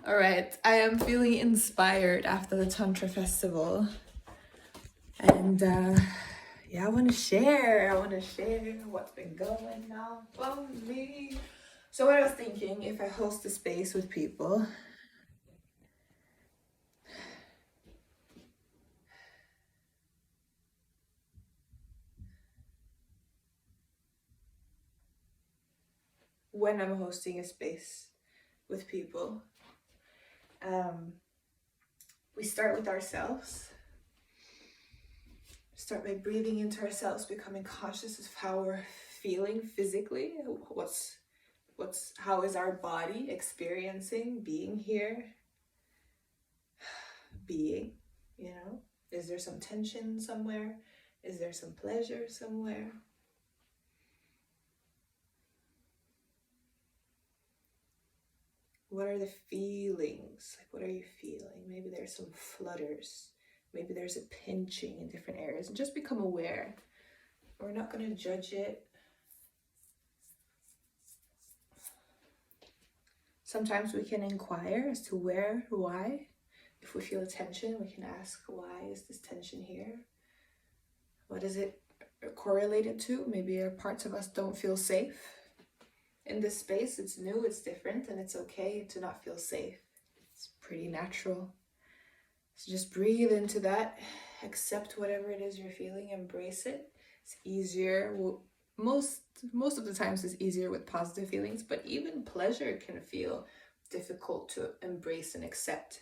All right, I am feeling inspired after the Tantra festival. And yeah, I want to share. What's been going on for me. So what I was thinking, if I host a space with people, when I'm hosting a space with people, we start with ourselves. Start by breathing into ourselves, becoming conscious of how we're feeling physically. How is our body experiencing being here? Being, is there some tension somewhere? Is there some pleasure somewhere? What are the feelings? Like, what are you feeling? Maybe there's some flutters. Maybe there's a pinching in different areas. And just become aware. We're not going to judge it. Sometimes we can inquire as to where, why. If we feel a tension, we can ask, why is this tension here? What is it correlated to? Maybe parts of us don't feel safe in this space. It's new, it's different, and it's okay to not feel safe. It's pretty natural. So just breathe into that, accept whatever it is you're feeling, embrace it. It's easier. Most of the times it's easier with positive feelings, but even pleasure can feel difficult to embrace and accept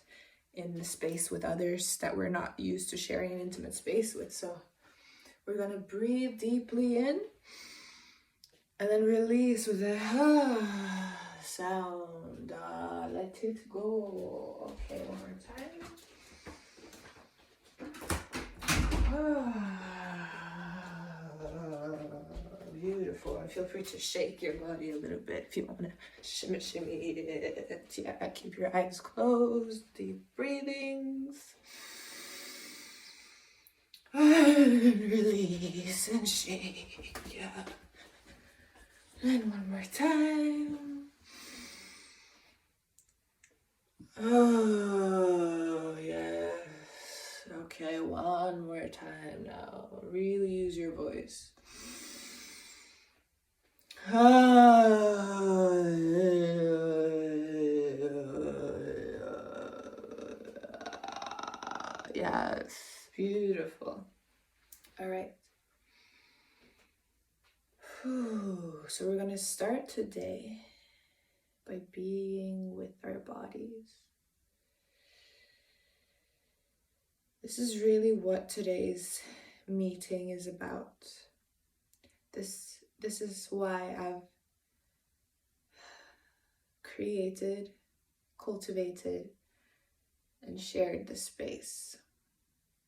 in the space with others that we're not used to sharing an intimate space with. So we're gonna breathe deeply in and then release with a sound. Let it go. Okay, one more time. Beautiful. And feel free to shake your body a little bit if you want to shimmy it. Yeah, keep your eyes closed. Deep breathings. And release and shake. Yeah. And one more time. Oh, yes. Okay, one more time now. Really use your voice. Yes, beautiful. All right. So we're going to start today by being with our bodies. This is really what today's meeting is about. This is why I've created, cultivated, and shared the space.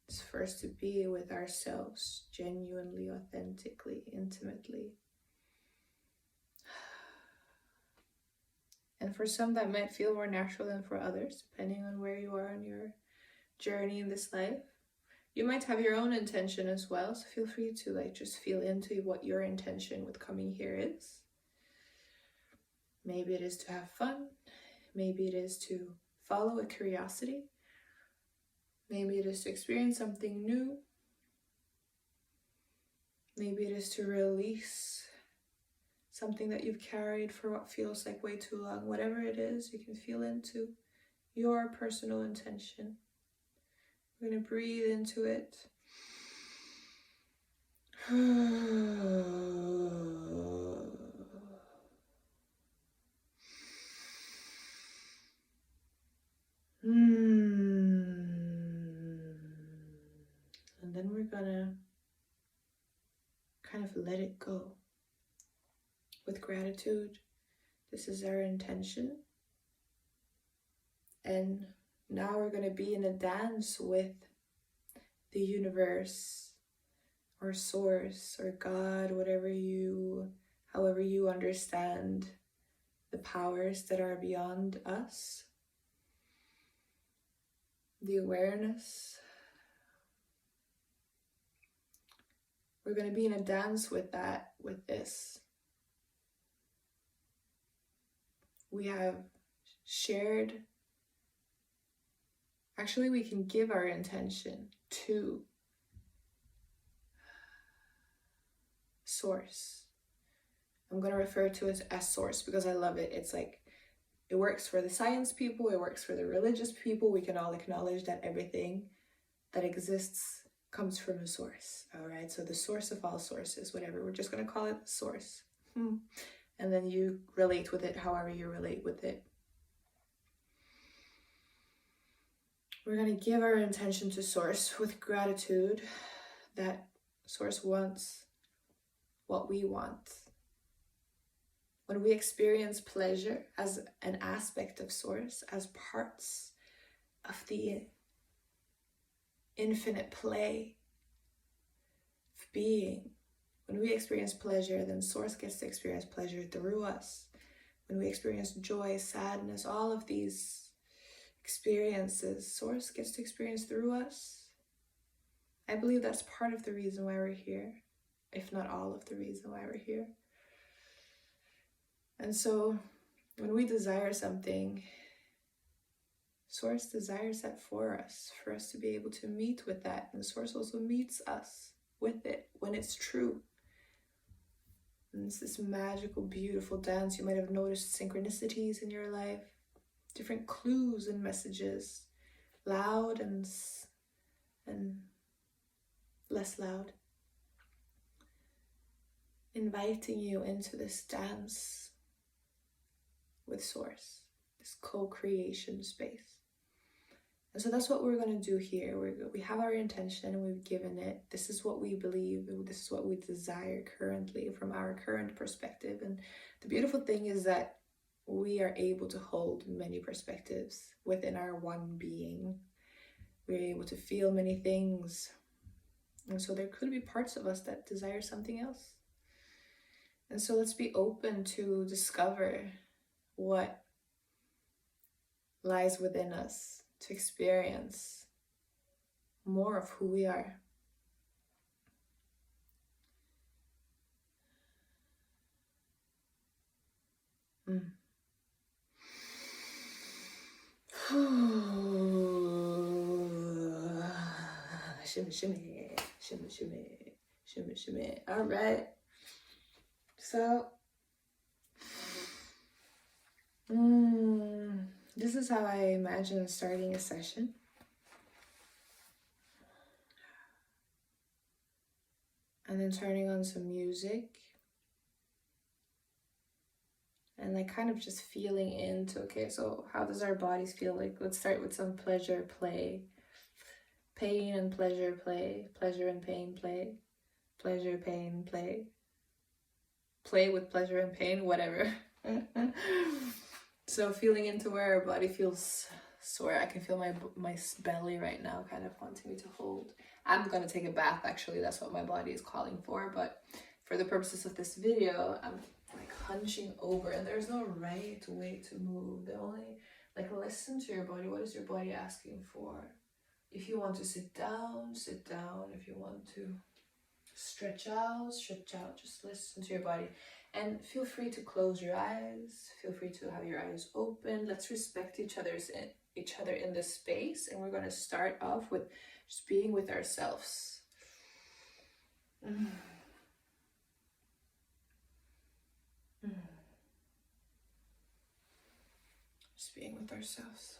It's first to be with ourselves, genuinely, authentically, intimately. And for some, that might feel more natural than for others, depending on where you are on your journey in this life. You might have your own intention as well, so feel free to just feel into what your intention with coming here is. Maybe it is to have fun. Maybe it is to follow a curiosity. Maybe it is to experience something new. Maybe it is to release something that you've carried for what feels like way too long. Whatever it is, you can feel into your personal intention. We're going to breathe into it. And then we're gonna kind of let it go with gratitude. This is our intention. And now we're gonna be in a dance with the universe or source or God, however you understand the powers that are beyond us. The awareness. We're going to be in a dance with this. We have shared Actually, we can give our intention to source. I'm going to refer to it as source because I love it. It's like, it works for the science people, it works for the religious people. We can all acknowledge that everything that exists comes from a source. All right, so the source of all sources, whatever, we're just going to call it source. And then you relate with it however you relate with it. We're going to give our intention to source with gratitude that source wants what we want. When we experience pleasure as an aspect of source, as parts of the infinite play of being, when we experience pleasure, then source gets to experience pleasure through us. When we experience joy, sadness, all of these experiences, source gets to experience through us. I believe that's part of the reason why we're here, if not all of the reason why we're here. And so when we desire something, source desires that for us to be able to meet with that. And source also meets us with it when it's true. And it's this magical, beautiful dance. You might have noticed synchronicities in your life, different clues and messages, loud and less loud, inviting you into this dance with source, this co-creation space. And so that's what we're going to do here. We have our intention and we've given it. This is what we believe. This is what we desire currently from our current perspective. And the beautiful thing is that we are able to hold many perspectives within our one being. We're able to feel many things. And so there could be parts of us that desire something else. And so let's be open to discover what lies within us, to experience more of who we are. Shimmy, shimmy, shimmy, shimmy, shimmy, shimmy. All right. So, this is how I imagine starting a session. And then turning on some music. And like kind of just feeling into, okay, so how does our bodies feel like? Let's start with some pleasure play. Pain and pleasure play. Pleasure and pain play. Pleasure, pain, play. Play with pleasure and pain, whatever. So feeling into where our body feels sore. I can feel my belly right now kind of wanting me to hold. I'm going to take a bath, actually. That's what my body is calling for. But for the purposes of this video, I'm like hunching over. And there's no right way to move. The only, like, listen to your body. What is your body asking for? If you want to sit down, sit down. If you want to stretch out, stretch out. Just listen to your body. And feel free to close your eyes. Feel free to have your eyes open. Let's respect each other in this space. And we're going to start off with just being with ourselves. Just being with ourselves.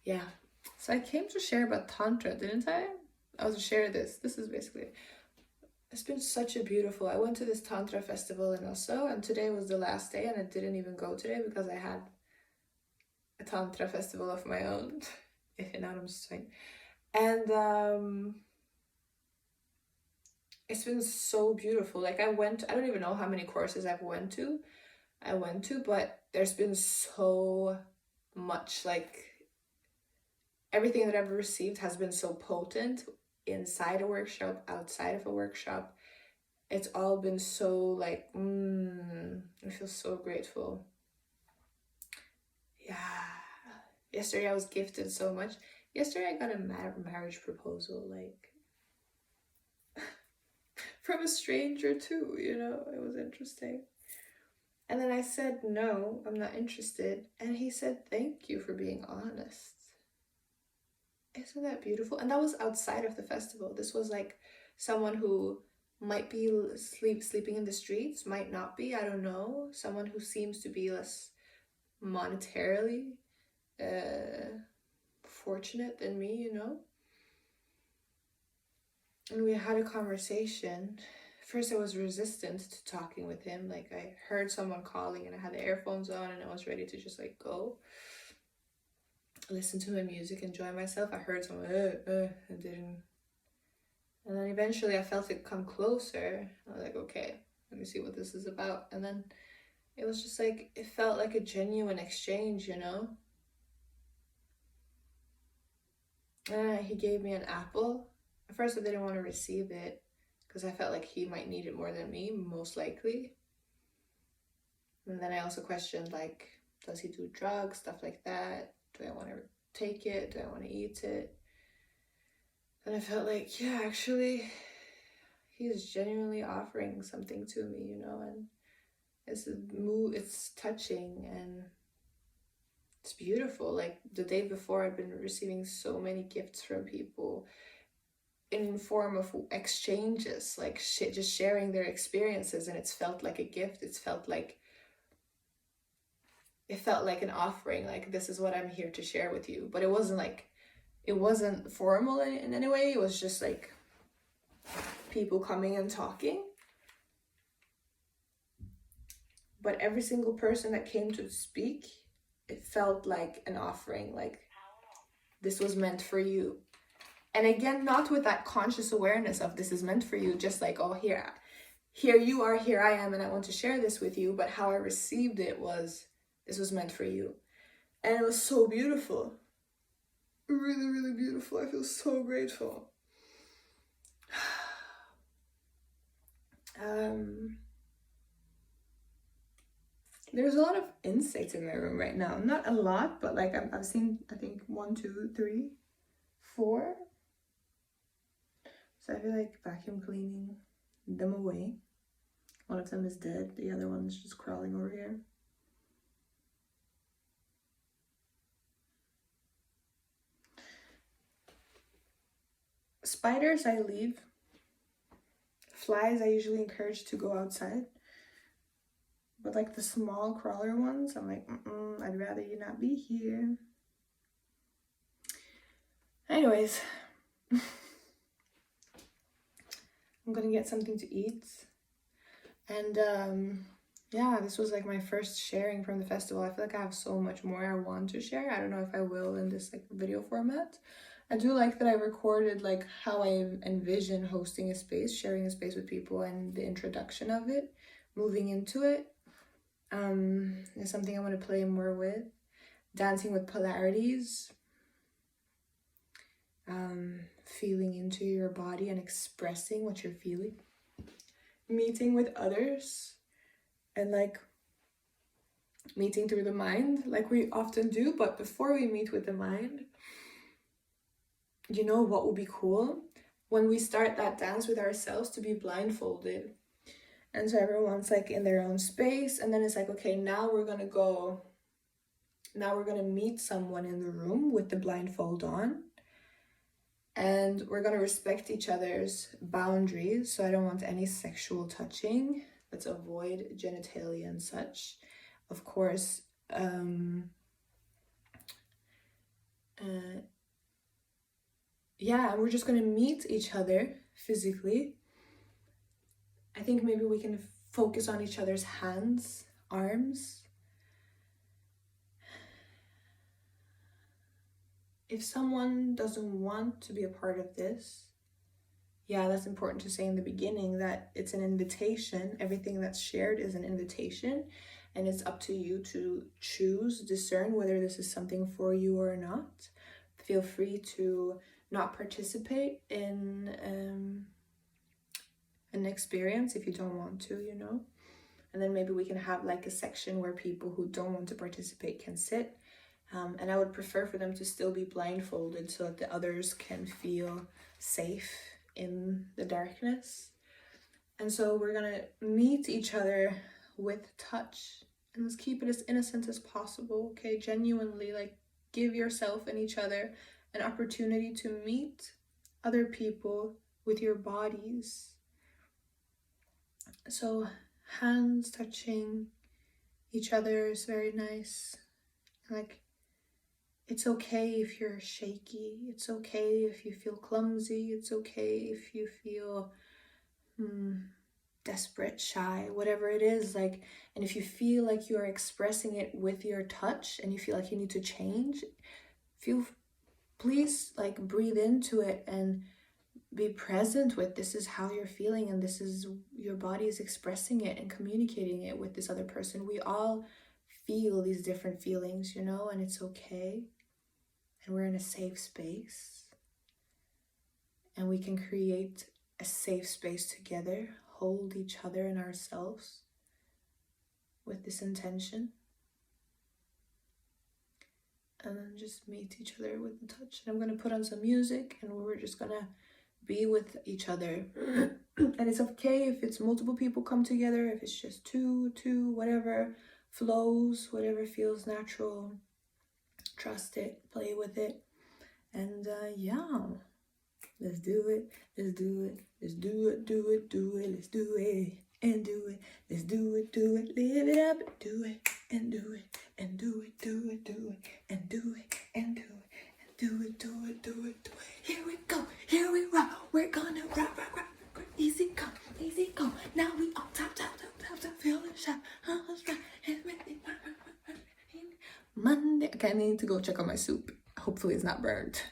Yeah. So I came to share about Tantra, didn't I? I was to share this. This is basically, it's been such a beautiful, I went to this Tantra festival in Oslo, and today was the last day, and I didn't even go today because I had a Tantra festival of my own. If you're not, I'm just saying. And it's been so beautiful. Like I don't even know how many courses I went to, but there's been so much, like everything that I've received has been so potent inside a workshop, outside of a workshop. It's all been so like, I feel so grateful. Yeah. Yesterday I was gifted so much. Yesterday I got a marriage proposal, like from a stranger too, you know, it was interesting. And then I said, no, I'm not interested. And he said, thank you for being honest. Isn't that beautiful? And that was outside of the festival. This was like someone who might be sleeping in the streets, might not be, I don't know. Someone who seems to be less monetarily fortunate than me, you know? And we had a conversation. First I was resistant to talking with him. Like I heard someone calling and I had the earphones on and I was ready to just like go listen to my music, enjoy myself. I heard someone and didn't. And then eventually I felt it come closer. I was like, okay, let me see what this is about. And then it was just like, it felt like a genuine exchange, you know? He gave me an apple. At first I didn't want to receive it because I felt like he might need it more than me, most likely. And then I also questioned, like, does he do drugs, stuff like that? Do I want to take it? Do I want to eat it? And I felt like, yeah, actually, he's genuinely offering something to me, you know, and it's touching and it's beautiful. Like the day before, I'd been receiving so many gifts from people in form of exchanges, like just sharing their experiences, and it's felt like a gift. It felt like an offering, like this is what I'm here to share with you. But it wasn't formal in any way. It was just like people coming and talking. But every single person that came to speak, it felt like an offering, like this was meant for you. And again, not with that conscious awareness of this is meant for you, just like, oh, here you are, here I am, and I want to share this with you. But how I received it was, this was meant for you. And it was so beautiful. Really, really beautiful. I feel so grateful. There's a lot of insects in my room right now. Not a lot, but like I've seen, I think 1, 2, 3, 4. So I feel like vacuum cleaning them away. One of them is dead. The other one's just crawling over here. Spiders I leave. Flies I usually encourage to go outside. But like the small crawler ones, I'm like, I'd rather you not be here. Anyways, I'm gonna get something to eat. And yeah, this was like my first sharing from the festival. I feel like I have so much more I want to share. I don't know if I will in this like video format. I do like that I recorded like how I envision hosting a space, sharing a space with people, and the introduction of it, moving into it. Is something I want to play more with. Dancing with polarities. Feeling into your body and expressing what you're feeling. Meeting with others. And like meeting through the mind, like we often do. But before we meet with the mind, you know what would be cool? When we start that dance with ourselves, to be blindfolded. And so everyone's like in their own space, and then it's like, okay, now we're gonna meet someone in the room with the blindfold on, and we're gonna respect each other's boundaries. So I don't want any sexual touching. Let's avoid genitalia and such. Of course, yeah, we're just gonna meet each other physically. I think maybe we can focus on each other's hands, arms. If someone doesn't want to be a part of this, yeah, that's important to say in the beginning, that it's an invitation. Everything that's shared is an invitation, and it's up to you to choose, discern whether this is something for you or not. Feel free to not participate in an experience if you don't want to, you know. And then maybe we can have like a section where people who don't want to participate can sit. And I would prefer for them to still be blindfolded so that the others can feel safe in the darkness. And so we're gonna meet each other with touch. And let's keep it as innocent as possible, okay? Genuinely, like, give yourself and each other an opportunity to meet other people with your bodies. So hands touching each other is very nice. Like, it's okay if you're shaky. It's okay if you feel clumsy. It's okay if you feel desperate, shy, whatever it is. Like, and if you feel like you are expressing it with your touch and you feel like you need to change, please like breathe into it and be present with this is how you're feeling, and this is your body is expressing it and communicating it with this other person. We all feel these different feelings, you know, and it's okay. And we're in a safe space, and we can create a safe space together, hold each other and ourselves with this intention, and then just meet each other with the touch. And I'm going to put on some music, and we're just going to be with each other. And it's okay if it's multiple people come together, if it's just two, whatever flows, whatever feels natural. Trust it, play with it, and yeah, let's do it, let's do it, let's do it, do it, do it, let's do it, and do it, let's do it, live it up, do it, and do it, and do it, do it, do it, and do it, and do it, and do it, do it, do it, do it. Here we go, here we rock, we're gonna rock, rock, rock, rock. Easy come, now we on top, feel the shot, everything. Monday. Okay, I need to go check on my soup. Hopefully it's not burnt.